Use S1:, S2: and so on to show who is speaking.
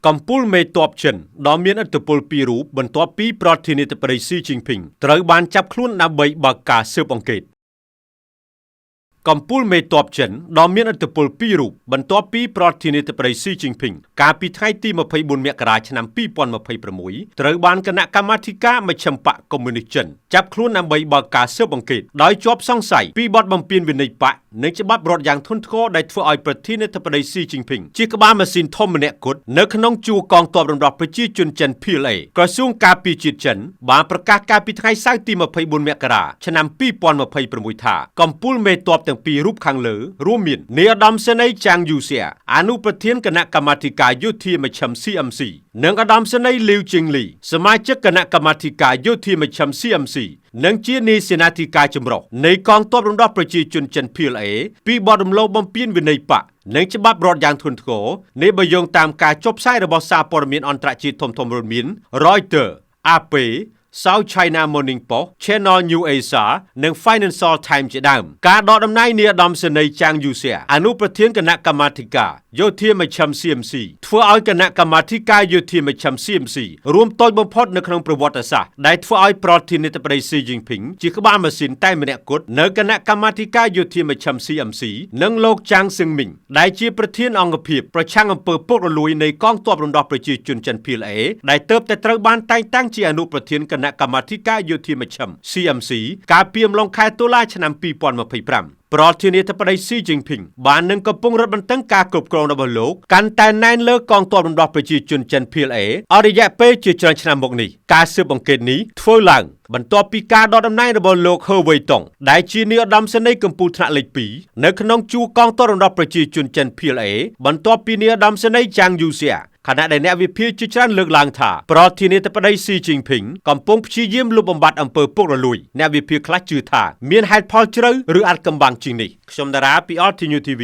S1: កំពូលមេតបចិនដ៏មានឥទ្ធិពលពីររូបបន្ទាប់ពីប្រធានាធិបតីស៊ីជីងភីងត្រូវបានចាប់ខ្លួនដើម្បីបើកការស៊ើបអង្កេតកំពូលមេតបចិនដ៏មានឥទ្ធិពលពីររូបបន្ទាប់ពីប្រធានាធិបតីស៊ីជីងភីងកាលពីថ្ងៃទី24មករាឆ្នាំ2026ត្រូវបានគណៈកម្មាធិការមជ្ឈិមបក្សកុម្មុយនីសចិនចាប់ខ្លួនដើម្បីបើកការស៊ើបអង្កេតដោយជាប់សង្ស័យពីបទបំពានវិន័យបក្សនិងច្បាប់រដ្ឋយ៉ាងធ្ងន់ធ្ងរដែលធ្វើឲ្យប្រធានាធិបតីស៊ីជីងភីងជាក្បាលម៉ាស៊ីនធំម្នាក់គត់នៅក្នុងជួរកងទ័ពរំដោះប្រជាជនចិន PLA ក្រសួងការពារជាតិចិនបានប្រកាសកាលពីថ្ងៃសៅរ៍ទី24មករាឆ្នាំ2026ថាកំពូលមេតបទាំងពីររូបខាងលើរួមមាននាយឧត្តមសេនីយ៍ចាងយូសៀអនុប្រធានគណៈកម្មាធិការយោធាមជ្ឈិម CMC និងឧត្តមសេនីយ៍លីវជីងលីសមាជិកគណៈកម្មាធិការយោធាមជ្ឈិម CMC និងជានាយសេនាធិការចម្រុះនៃកងទ័ពរំដោះប្រជាជនចិន PLA ពីបទរំលោភបំពានវិន័យបក្សនិងច្បាប់រដ្ឋយ៉ាងធ្ងន់ធ្ងរនេះបើយោងតាមការចុះផ្សាយរបស់សារព័ត៌មានអន្តរជាតិធំៗរួមមាន Reuters, AP, South China Morning Post, Channel New Asia និង Financial Times ជាដើមការដកតំណែងនាយឧត្តមសេនីយ៍ចាងយូសៀអនុប្រធានគណៈកម្មាធិការយោធាមជ្ឈិម CMC ធ្វើឲ្យគណៈកម្មាធិការយោធាមជ្ឈិម CMC រួមតូចបំផុតនៅក្នុងប្រវត្តិសាស្ត្រដែលធ្វើឲ្យប្រធានាធិបតីស៊ីជីងភីងជាក្បាលម៉ាស៊ីនតែម្នាក់គត់នៅគណៈកម្មាធិការយោធាមជ្ឈិម CMC និងលោកចាងស៊ឹងមីងដែលជាប្រធានអង្គភិបប្រឆាំងអំពើពុករលួយនៃកងទ័ពរំដោះប្រជាជនចិន PLA ដែលទើបតែត្រូវបានតែងតាំងជាអនុប្រធានគណៈកម្មាធិការយោធាមជ្ឈិម CMC កាលពីអំឡុងខែតុលាឆ្នាំ2025ប្រធានាធិបតីស៊ីជីងភីងបាននឹងកំពុងរឹតបន្តឹងការគ្រប់គ្រងរបស់លោកកាន់តែណែនលើកងទ័ពរំដោះប្រជាជនចិន PLA អស់រយៈពេលជាច្រើនឆ្នាំមកនេះការស៊ើបអង្កេតនេះធ្វើឡើងបន្ទាប់ពីការដកតំណែងរបស់លោកហឺវ៉េតុងដែលជានាយឧត្តមសេនីយ៍កំពូលថ្នាក់លេខ2នៅក្នុងជួរកងទ័ពរំដោះប្រជាជនចិន PLA បន្ទាប់ពីនាយឧត្តមសេនីយ៍ចាងយូសៀខណៈដែលអ្នកវិភាគជាច្រើនលើកឡើងថាប្រធានាធិបតីស៊ីជីងភីងកំពុងព្យាយាមលុបបំបាត់អំពើពុករលួយអ្នកវិភាគខ្លះជឿថាមានហេតុផលជ្រៅឬអាចកំបាំងជាងនេះខ្ញុំតារាពី Alt News TV